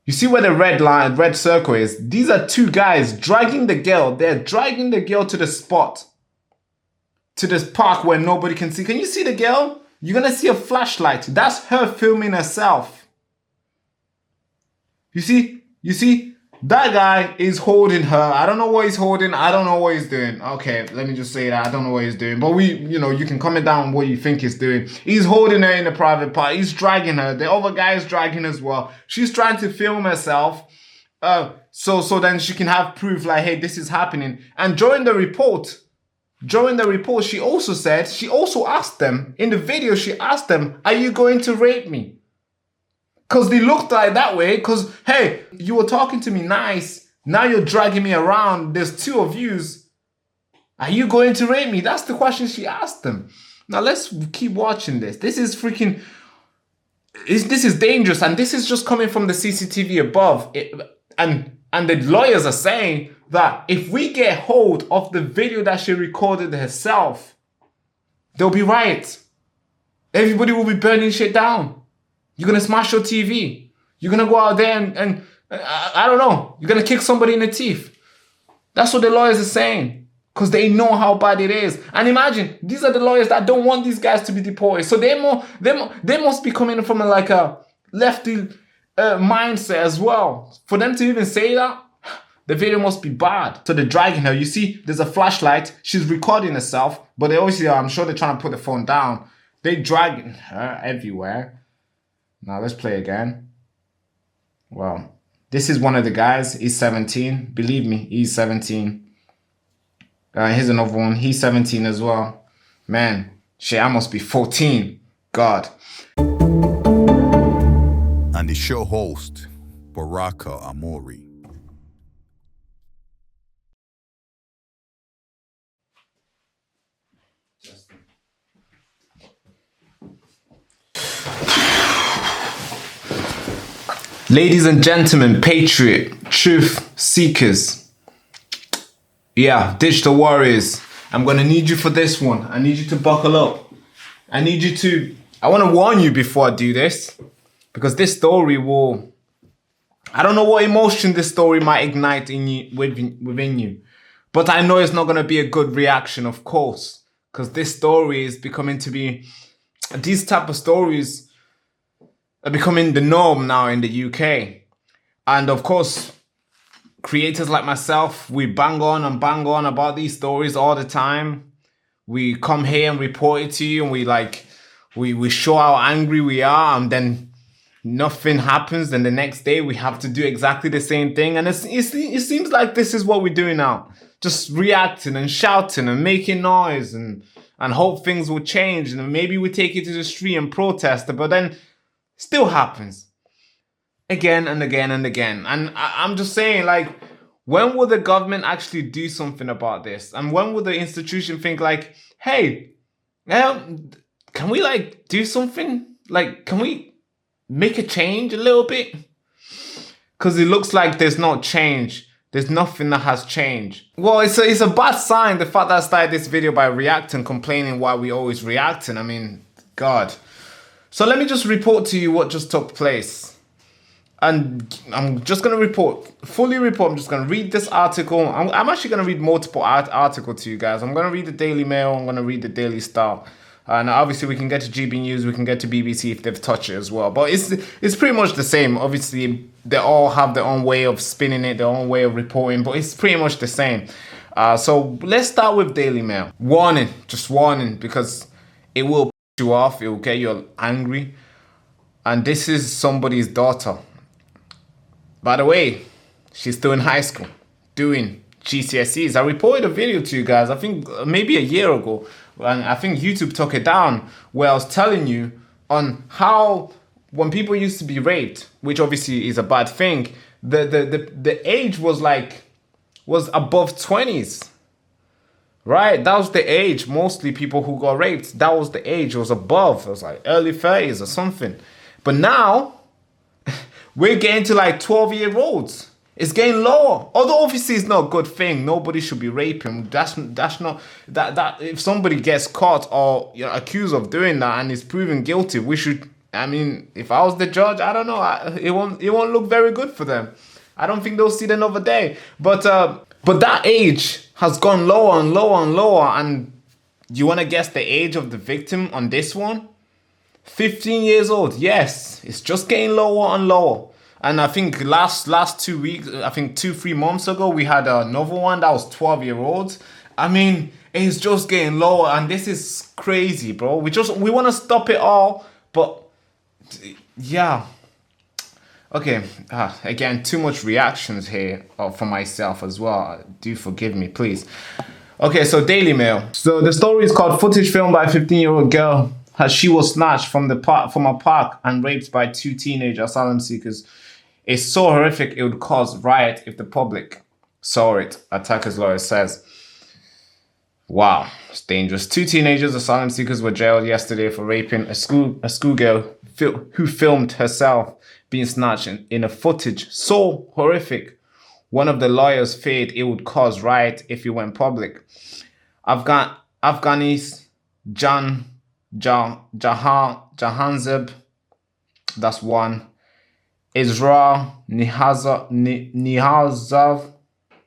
You see where the red circle is? These are two guys dragging the girl. They're dragging the girl to the spot. To this park where nobody can see. Can you see the girl? You're going to see a flashlight. That's her filming herself. You see? That guy is holding her. I don't know what he's holding. I don't know what he's doing. Okay, let me just say that. I don't know what he's doing. But you can comment down what you think he's doing. He's holding her in the private part. He's dragging her. The other guy is dragging as well. She's trying to film herself. So then she can have proof like, hey, this is happening. And during the report, she also asked them, in the video, she asked them, are you going to rape me? Because they looked like that way. Because, hey, you were talking to me nice. Now you're dragging me around. There's two of yous. Are you going to rape me? That's the question she asked them. Now, let's keep watching this. This is freaking... This is dangerous. And this is just coming from the CCTV above. And the lawyers are saying that if we get hold of the video that she recorded herself, there'll be riots. Everybody will be burning shit down. You're going to smash your TV. You're going to go out there and I don't know. You're going to kick somebody in the teeth. That's what the lawyers are saying. Because they know how bad it is. And imagine, these are the lawyers that don't want these guys to be deported. So they must be coming from a lefty mindset as well. For them to even say that, the video must be bad. So they're dragging her. You see, there's a flashlight. She's recording herself. But they obviously, I'm sure they're trying to put the phone down. They're dragging her everywhere. Now let's play again. Well, this is one of the guys. He's 17. Believe me, he's 17. Here's another one. He's 17 as well. Man, shit, I must be 14. God. And the show host, Baraka Amuri. Ladies and gentlemen, patriot, truth seekers, digital warriors, I'm going to need you for this one. I need you to buckle up. I want to warn you before I do this, because this story I don't know what emotion this story might ignite in you, within you, but I know it's not going to be a good reaction, of course, because this story is these type of stories are becoming the norm now in the UK. And of course, creators like myself, we bang on about these stories all the time. We come here and report it to you, and we show how angry we are, and then nothing happens. Then the next day we have to do exactly the same thing. And it seems like this is what we're doing now. Just reacting and shouting and making noise and hope things will change. And maybe we take it to the street and protest, but then still happens again and again and again. And I'm just saying, when will the government actually do something about this? And when will the institution think hey, can we do something? Can we make a change a little bit? Because it looks like there's no change. There's nothing that has changed. Well, it's a bad sign, the fact that I started this video by reacting, complaining why we always reacting. I mean, God. So let me just report to you what just took place. And I'm just going to fully report. I'm just going to read this article. I'm actually going to read multiple articles to you guys. I'm going to read the Daily Mail. I'm going to read the Daily Star. And obviously we can get to GB News. We can get to BBC if they've touched it as well. But it's pretty much the same. Obviously, they all have their own way of spinning it, their own way of reporting. But it's pretty much the same. So let's start with Daily Mail. Warning. Just warning. Because it will you off, it will get you angry. And this is somebody's daughter. By the way, she's still in high school doing GCSEs. I reported a video to you guys, I think maybe a year ago, and I think YouTube took it down, where I was telling you on how when people used to be raped, which obviously is a bad thing, the age was above 20s. Right, that was the age. Mostly people who got raped, that was the age. It was above. It was early 30s or something. But now, we're getting to 12-year-olds. It's getting lower. Although obviously it's not a good thing. Nobody should be raping. That's not that if somebody gets caught or accused of doing that and is proven guilty, we should I mean, if I was the judge, I don't know. It won't look very good for them. I don't think they'll see another day. But that age has gone lower and lower and lower. And you want to guess the age of the victim on this one? 15 years old. Yes, it's just getting lower and lower. And I think last 2 weeks, I think 2-3 months ago, we had another one that was 12-year-olds. I mean, it's just getting lower, and this is crazy, bro. We want to stop it all, but yeah. Okay, again, too much reactions here for myself as well. Do forgive me, please. Okay, so Daily Mail. So the story is called "Footage Filmed by a 15-year-old Girl as She Was Snatched from a Park and Raped by 2 Teenage Asylum Seekers. It's so horrific it would cause riot if the public saw it," attacker's lawyer says. Wow, it's dangerous. 2 teenagers, asylum seekers, were jailed yesterday for raping a schoolgirl who filmed herself being snatched in a footage so horrific. One of the lawyers feared it would cause riot if it went public. Afghanis Jahanzeb, that's one. Israel Nihazov,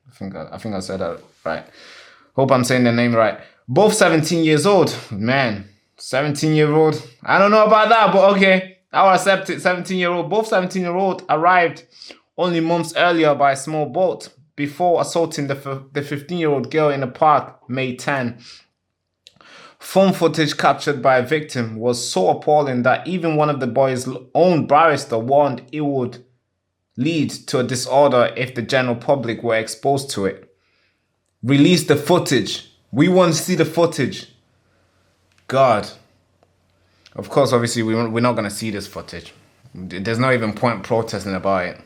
I think I said that right. Hope I'm saying the name right. Both 17 years old. Man, 17-year-old. I don't know about that, but okay. I'll accept it. 17-year-old. Both 17-year-old arrived only months earlier by a small boat before assaulting the 15-year-old girl in a park May 10. Phone footage captured by a victim was so appalling that even one of the boys' own barrister warned it would lead to a disorder if the general public were exposed to it. Release the footage. We want to see the footage. God. Of course, obviously, we're not going to see this footage. There's no even point protesting about it,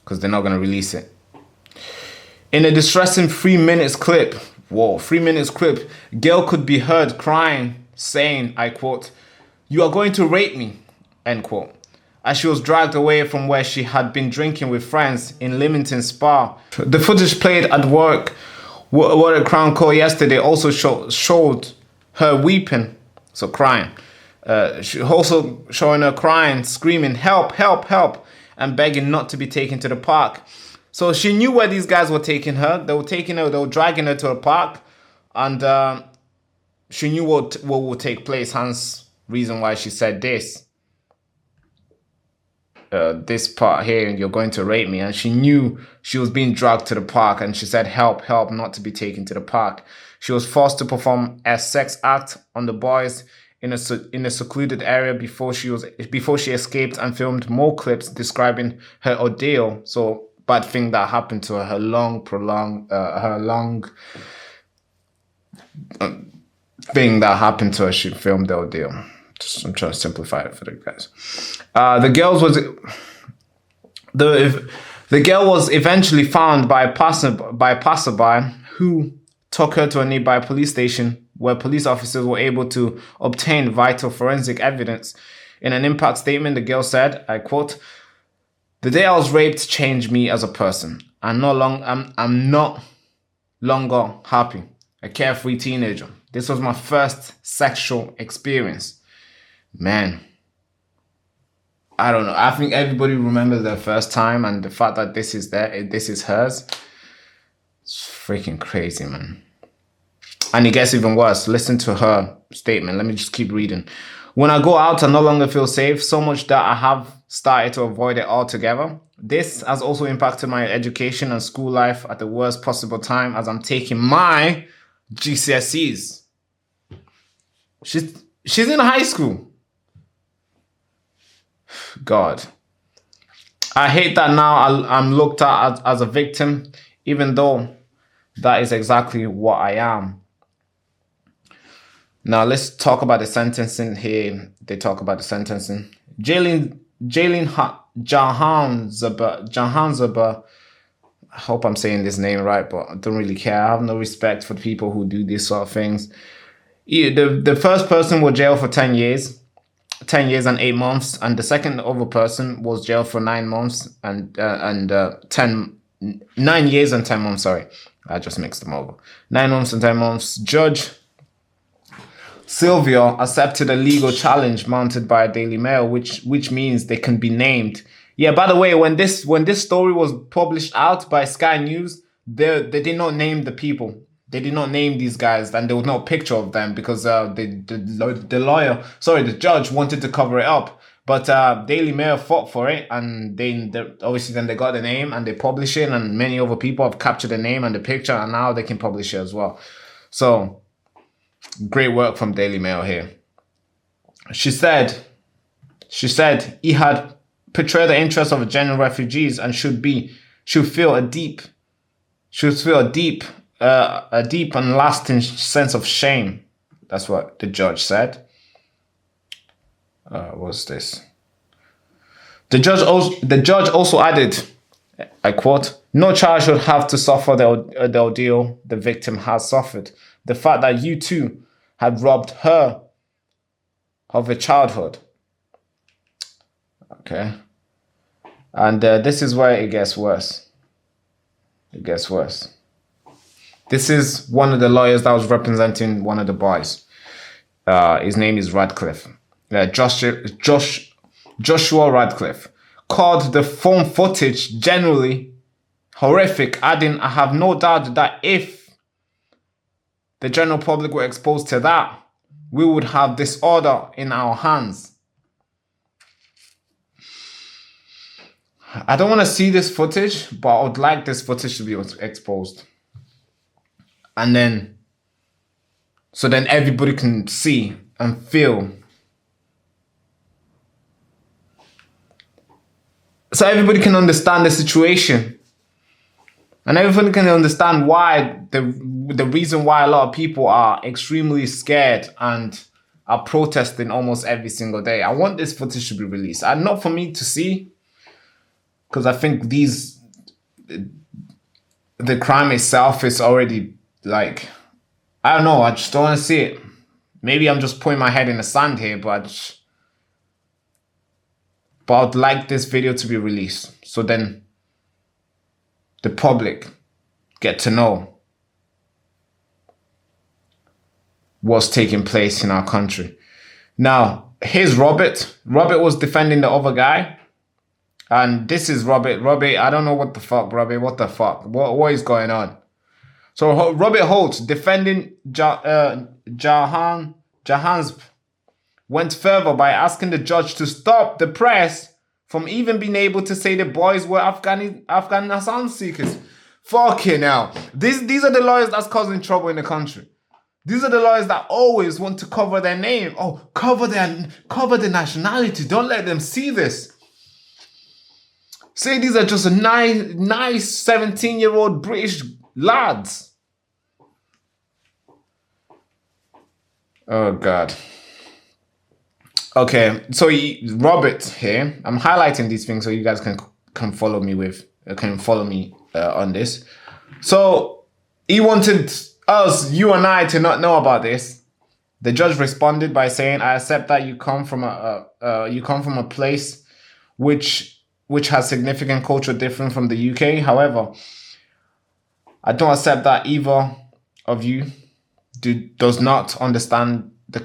because they're not going to release it. In a distressing 3 minutes clip, 3 minutes clip, girl could be heard crying, saying, I quote, "You are going to rape me," end quote, as she was dragged away from where she had been drinking with friends in Leamington Spa. The footage played at work, what a Crown Court yesterday, also showed her weeping, so crying. She also showing her crying, screaming, "Help, help, help," and begging not to be taken to the park. So she knew where these guys were taking her. They were dragging her to a park, and she knew what would take place. Hence, reason why she said this. This part here, "You're going to rape me," and she knew she was being dragged to the park, and she said, "Help, help," not to be taken to the park. She was forced to perform a sex act on the boys in a secluded area before she escaped and filmed more clips describing her ordeal. So bad thing that happened to her, her long thing that happened to her. She filmed the ordeal. I'm trying to simplify it for the guys. The girl was eventually found by a passerby who took her to a nearby police station where police officers were able to obtain vital forensic evidence. In an impact statement, the girl said, I quote, "The day I was raped changed me as a person. I'm no longer happy. A carefree teenager. This was my first sexual experience." Man, I don't know. I think everybody remembers their first time, and the fact that this is hers, it's freaking crazy, man. And it gets even worse. Listen to her statement. Let me just keep reading. "When I go out, I no longer feel safe, so much that I have started to avoid it altogether. This has also impacted my education and school life at the worst possible time as I'm taking my GCSEs. She's in high school. God. I hate that now I'm looked at as a victim, even though that is exactly what I am. Now let's talk about the sentencing here. They talk about the sentencing. Jailing Jahanzaba. I hope I'm saying this name right, but I don't really care. I have no respect for people who do these sort of things. The first person was jailed for 10 years and 8 months, and the second other person was jailed for 9 months and 9 years and 10 months. Sorry, I just mixed them over. 9 months and 10 months. Judge Sylvia accepted a legal challenge mounted by Daily Mail, which means they can be named. Yeah, by the way, when this story was published out by Sky News, they did not name the people. They did not name these guys, and there was no picture of them because the judge wanted to cover it up. But Daily Mail fought for it, and they obviously then they got the name and they publish it, and many other people have captured the name and the picture, and now they can publish it as well. So great work from Daily Mail here. She said he had portrayed the interests of genuine refugees and should feel a deep and lasting sense of shame. That's what the judge said. What's this? The judge also added, I quote, "No child should have to suffer the ordeal the victim has suffered. The fact that you too have robbed her of her childhood." Okay. And this is where it gets worse. It gets worse. This is one of the lawyers that was representing one of the boys. His name is Radcliffe. Joshua Radcliffe called the phone footage generally horrific, adding, "I have no doubt that if the general public were exposed to that, we would have disorder in our hands." I don't want to see this footage, but I would like this footage to be exposed. And then, so then everybody can see and feel. So everybody can understand the situation. And everybody can understand why, the reason why a lot of people are extremely scared and are protesting almost every single day. I want this footage to be released. And not for me to see, because I think the crime itself is already like, I don't know, I just don't want to see it. Maybe I'm just putting my head in the sand here, but I'd like this video to be released. So then the public get to know what's taking place in our country. Now, here's Robert. Robert was defending the other guy. And this is Robert. Robert, I don't know what the fuck, Robert. What the fuck? What is going on? So Robert Holt, defending Jahan's, went further by asking the judge to stop the press from even being able to say the boys were Afghan seekers. Fucking hell. These are the lawyers that's causing trouble in the country. These are the lawyers that always want to cover their name. Oh, cover the nationality. Don't let them see this. Say these are just a nice 17-year-old British lads. Oh, God. Okay, so Robert here. I'm highlighting these things so you guys can follow me on this. So he wanted us, you and I, to not know about this. The judge responded by saying, "I accept that you come from a place which has significant culture different from the UK. However, I don't accept that either of you does not understand the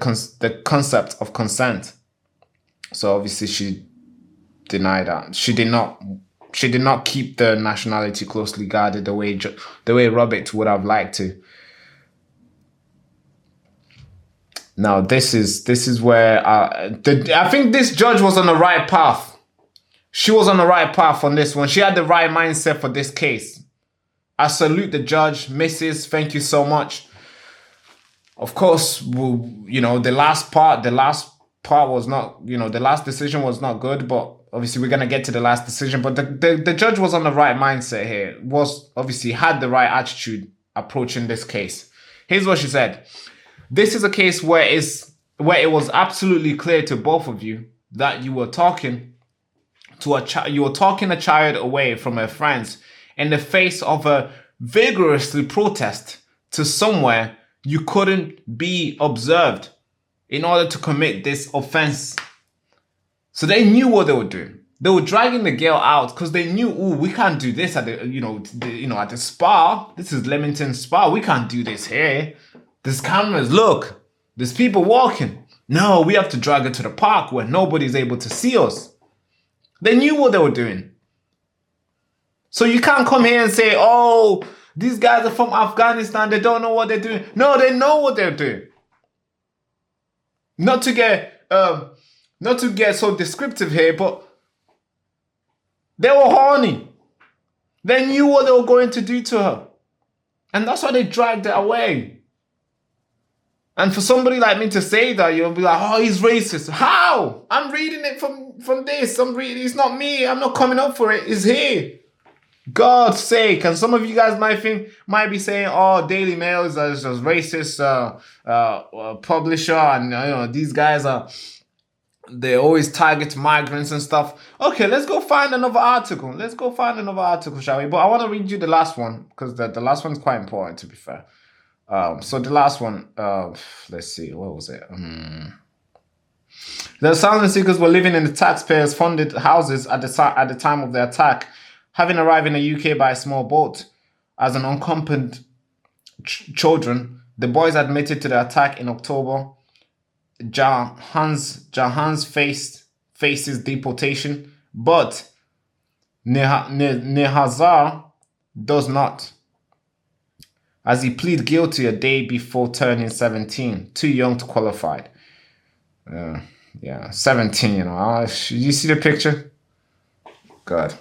concept of consent." So obviously she denied that. She did not keep the nationality closely guarded the way Robert would have liked to. Now this is where I think this judge was on the right path. She was on the right path on this one. She had the right mindset for this case. I salute the judge. Mrs. Thank you so much. Of course, the last part was not, the last decision was not good, but obviously we're going to get to the last decision. But the judge was on the right mindset here, was obviously had the right attitude approaching this case. Here's what she said. "This is a case where it was absolutely clear to both of you that you were talking a child away from her friends in the face of a vigorously protest to somewhere you couldn't be observed in order to commit this offense." So they knew what they were doing. They were dragging the girl out because they knew, we can't do this at at the spa. This is Leamington Spa. We can't do this here. There's cameras. Look, There's people walking. No, we have to drag her to the park where nobody's able to see us. They knew what they were doing. So you can't come here and say, oh, these guys are from Afghanistan. They don't know what they're doing. No, they know what they're doing. Not to get so descriptive here, but they were horny. They knew what they were going to do to her. And that's why they dragged it away. And for somebody like me to say that, you'll be like, oh, he's racist. How? I'm reading it from this. It's not me. I'm not coming up for it. It's here. God's sake. And some of you guys might be saying, oh, Daily Mail is just racist publisher. And these guys they always target migrants and stuff. Okay, let's go find another article. Shall we? But I want to read you the last one, because the last one's quite important, to be fair. So the last one, let's see, what was it? The asylum seekers were living in the taxpayers-funded houses at the time of the attack, having arrived in the UK by a small boat. As an unaccompanied children, the boys admitted to the attack in October. Jahan's faces deportation, but Nehazar does not, as he pleaded guilty a day before turning 17, too young to qualify. 17, you see the picture? Good.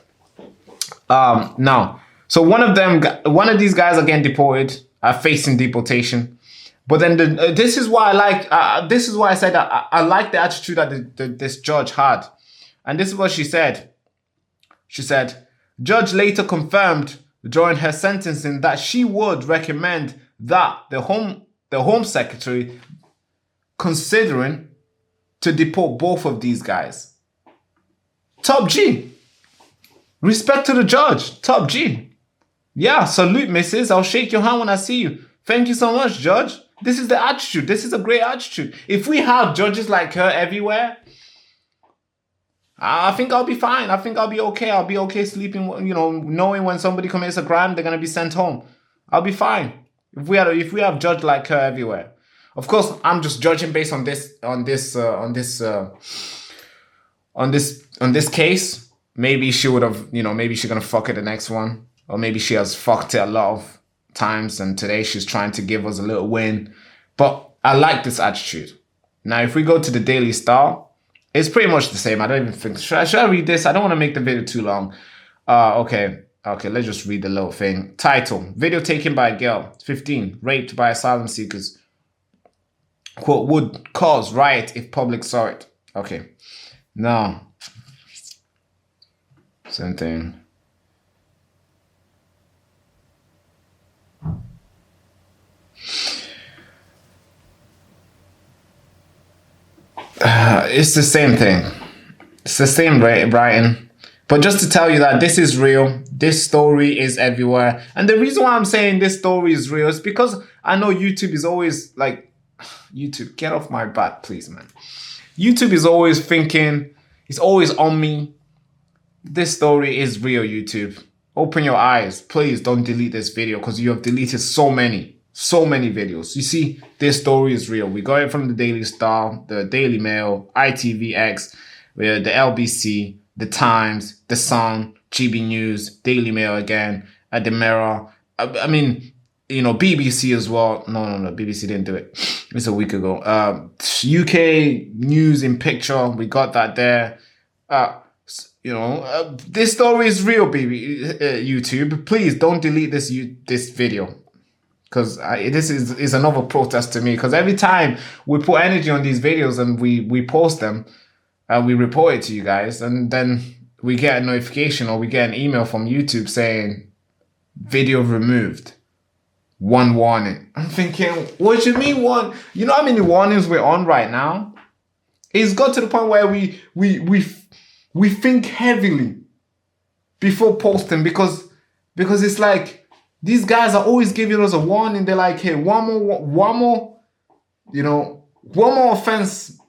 Now, so one of these guys are getting deported, are facing deportation. But then this is why I said that I like the attitude that this judge had. And this is what she said. She said, judge later confirmed during her sentencing that she would recommend that the Home Secretary considering to deport both of these guys. Top G. Respect to the judge. Top G. Yeah, salute, missus. I'll shake your hand when I see you. Thank you so much, judge. This is the attitude. This is a great attitude. If we have judges like her everywhere, I think I'll be fine. I think I'll be okay. I'll be okay sleeping, knowing when somebody commits a crime, they're going to be sent home. I'll be fine. If we have judges like her everywhere. Of course, I'm just judging based on this case. Maybe she would have, maybe she's going to fuck it the next one. Or maybe she has fucked it a lot of times and today she's trying to give us a little win. But I like this attitude. Now, if we go to the Daily Star, it's pretty much the same. I don't even think... Should I read this? I don't want to make the video too long. Okay, let's just read the little thing. Title, video taken by a girl, 15, raped by asylum seekers. Quote, would cause riot if public saw it. Okay, now... Same thing. It's the same thing. It's the same writing. But just to tell you that this is real. This story is everywhere. And the reason why I'm saying this story is real is because I know YouTube is always like, YouTube, get off my back, please, man. YouTube is always thinking, it's always on me. This story is real, YouTube. Open your eyes. Please don't delete this video because you have deleted so many videos. You see, this story is real. We got it from the Daily Star, the Daily Mail, ITVX, the LBC, the Times, the Sun, GB News, Daily Mail again, at the Mirror. I mean, BBC as well. No, BBC didn't do it. It's a week ago. UK News in Picture, we got that there. This story is real, baby. YouTube, please don't delete this video. Because this is another protest to me. Because every time we put energy on these videos and we post them, and we report it to you guys, and then we get a notification or we get an email from YouTube saying, video removed. One warning. I'm thinking, what do you mean one? You know how many warnings we're on right now? It's got to the point where we think heavily before posting because it's like, these guys are always giving us a warning. They're like, hey, one more offense,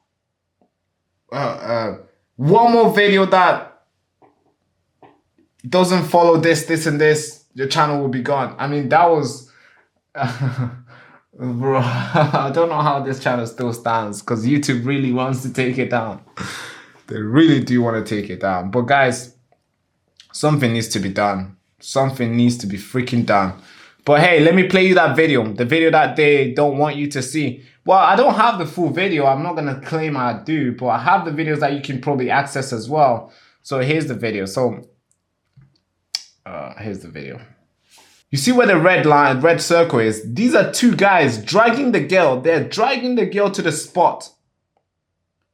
one more video that doesn't follow this, and this, your channel will be gone. I mean, that was, Bro, I don't know how this channel still stands because YouTube really wants to take it down. They really do want to take it down. But guys, something needs to be done. Something needs to be freaking done. But hey, let me play you that video. The video that they don't want you to see. Well, I don't have the full video. I'm not going to claim I do. But I have the videos that you can probably access as well. So here's the video. So here's the video. You see where the red circle is? These are two guys dragging the girl. They're dragging the girl to the spot.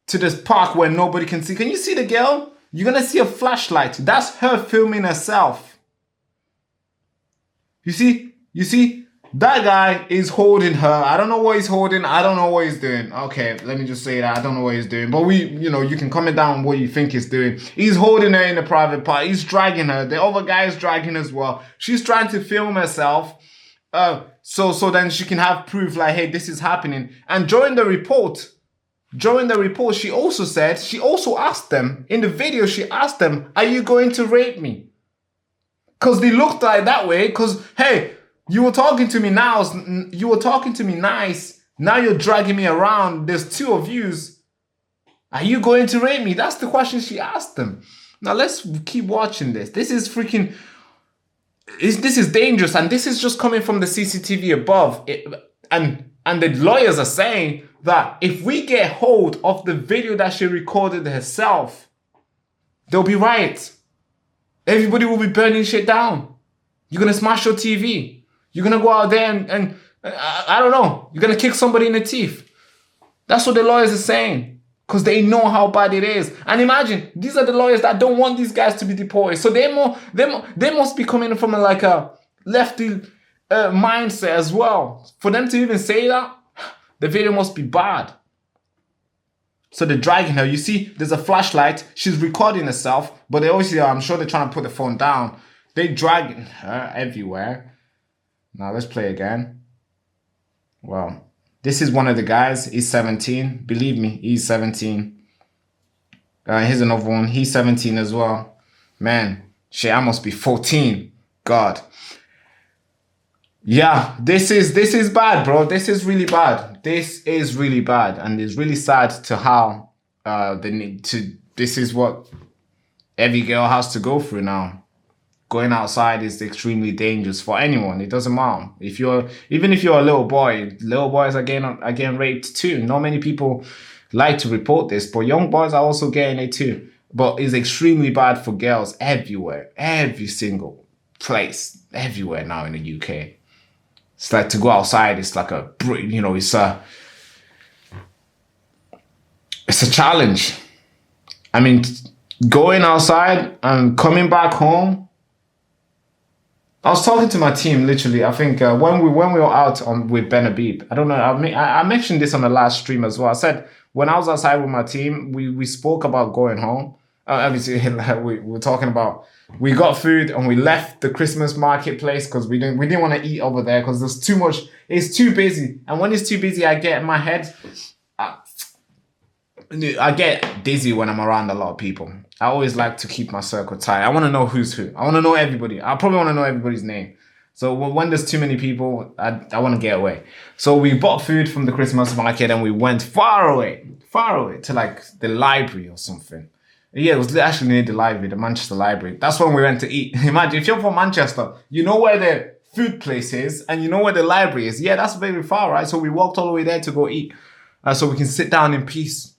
To this park where nobody can see. Can you see the girl? You're going to see a flashlight. That's her filming herself. You see? You see? That guy is holding her. I don't know what he's holding. I don't know what he's doing. Okay, let me just say that. I don't know what he's doing. But you can comment down what you think he's doing. He's holding her in the private part. He's dragging her. The other guy is dragging as well. She's trying to film herself. So then she can have proof like, hey, this is happening. And during the report, she also asked them, in the video, she asked them, are you going to rape me? Because they looked like that way. Because, hey, you were talking to me now. You were talking to me nice. Now you're dragging me around. There's two of yous. Are you going to rape me? That's the question she asked them. Now let's keep watching this. This is freaking... This is dangerous. And this is just coming from the CCTV above. And the lawyers are saying that if we get hold of the video that she recorded herself, there'll be riots. Everybody will be burning shit down. You're going to smash your TV. You're going to go out there and I don't know. You're going to kick somebody in the teeth. That's what the lawyers are saying. Because they know how bad it is. And imagine, these are the lawyers that don't want these guys to be deported. So they must be coming from a lefty mindset as well. For them to even say that, the video must be bad. So they're dragging her. You see, there's a flashlight. She's recording herself. But they obviously, I'm sure they're trying to put the phone down. They're dragging her everywhere. Now let's play again. Well, this is one of the guys. He's 17. Believe me, he's 17. Here's another one. He's 17 as well. Man, shit, I must be 14. God. Yeah, this is bad, bro. This is really bad. This is really bad. And it's really sad to how they need to... This is what every girl has to go through now. Going outside is extremely dangerous for anyone. It doesn't matter. Even if you're a little boys are getting raped too. Not many people like to report this, but young boys are also getting it too. But it's extremely bad for girls everywhere. Every single place. Everywhere now in the UK. It's like to go outside, it's like it's a challenge. I mean, going outside and coming back home. I was talking to my team, literally, I think when we were out with Ben Habib, I don't know, I mentioned this on the last stream as well. I said, when I was outside with my team, we spoke about going home. Obviously, we were talking about, we got food and we left the Christmas marketplace because we didn't want to eat over there because there's too much, it's too busy. And when it's too busy, I get in my head, I get dizzy when I'm around a lot of people. I always like to keep my circle tight. I want to know who's who. I want to know everybody. I probably want to know everybody's name. So when there's too many people, I want to get away. So we bought food from the Christmas market and we went far away to like the library or something. Yeah, it was actually near the library, the Manchester Library. That's when we went to eat. Imagine, if you're from Manchester, you know where the food place is and you know where the library is. Yeah, that's very far, right? So we walked all the way there to go eat. So we can sit down in peace.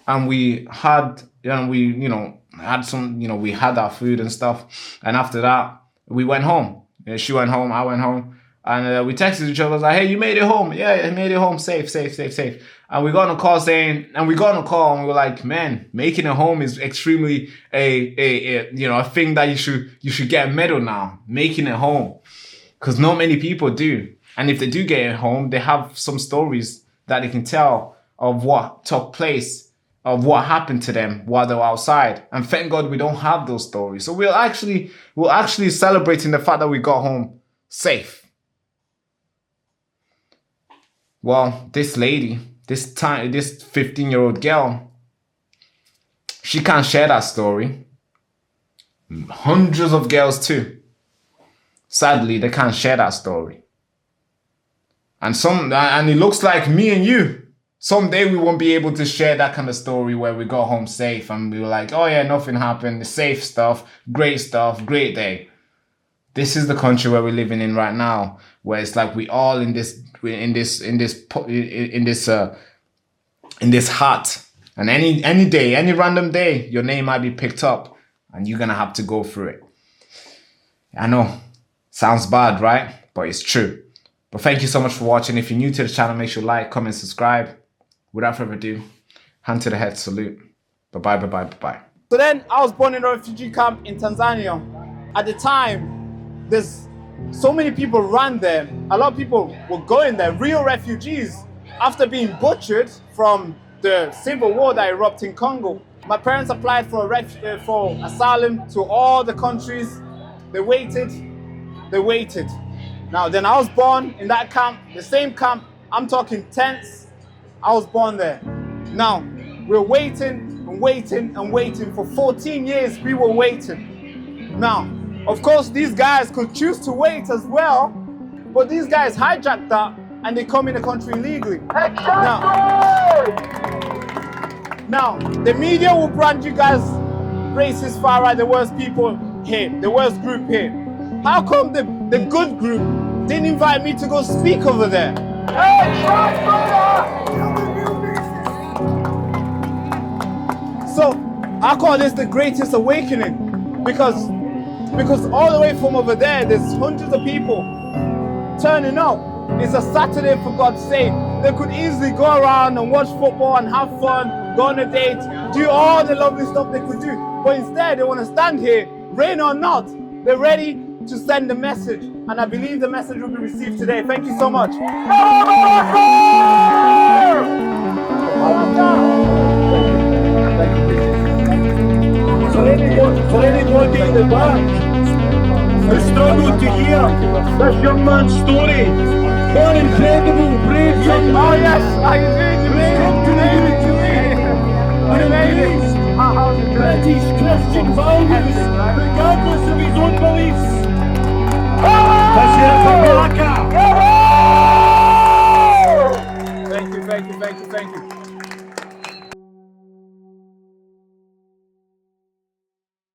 And we had, had some, we had our food and stuff. And after that, we went home. She went home, I went home. And we texted each other, like, hey, you made it home. Yeah, I made it home safe. And we got on a call and we were like, man, making it home is extremely a thing that you should get a medal now, making it home. Because not many people do. And if they do get it home, they have some stories that they can tell of what took place, of what happened to them while they were outside. And thank God we don't have those stories. So we're actually celebrating the fact that we got home safe. Well, this lady, this 15-year-old girl, she can't share that story. Hundreds of girls too. Sadly, they can't share that story. And it looks like me and you, someday we won't be able to share that kind of story where we got home safe and we were like, oh yeah, nothing happened, safe stuff, great day. This is the country where we're living in right now, where it's like we all in this hut, and any day, any random day, your name might be picked up, and you're gonna have to go through it. I know, sounds bad, right? But it's true. But thank you so much for watching. If you're new to the channel, make sure you like, comment, subscribe. Without further ado, hand to the head, salute. Bye bye. So then I was born in a refugee camp in Tanzania. At the time, there's so many people ran there. A lot of people were going there, real refugees, after being butchered from the civil war that erupted in Congo. My parents applied for asylum to all the countries. They waited. Now, then I was born in that camp, the same camp. I'm talking tents. I was born there. Now, we're waiting for 14 years. We were waiting. Now, of course, these guys could choose to wait as well, but these guys hijacked that and they come in the country illegally. Now, the media will brand you guys racist, far right, the worst people here, the worst group here. How come the good group didn't invite me to go speak over there? So I call this the greatest awakening because all the way from over there, there's hundreds of people turning up. It's a Saturday, for God's sake. They could easily go around and watch football and have fun, go on a date, do all the lovely stuff they could do. But instead, they want to stand here, rain or not. They're ready to send a message. And I believe the message will be received today. Thank you so much. For anybody in the back who struggled to hear this young man's story, one incredible, brave young man. Oh yes, I did. You made it. British Christian values, regardless of his own beliefs. Let's hear it for Baraka. Thank you.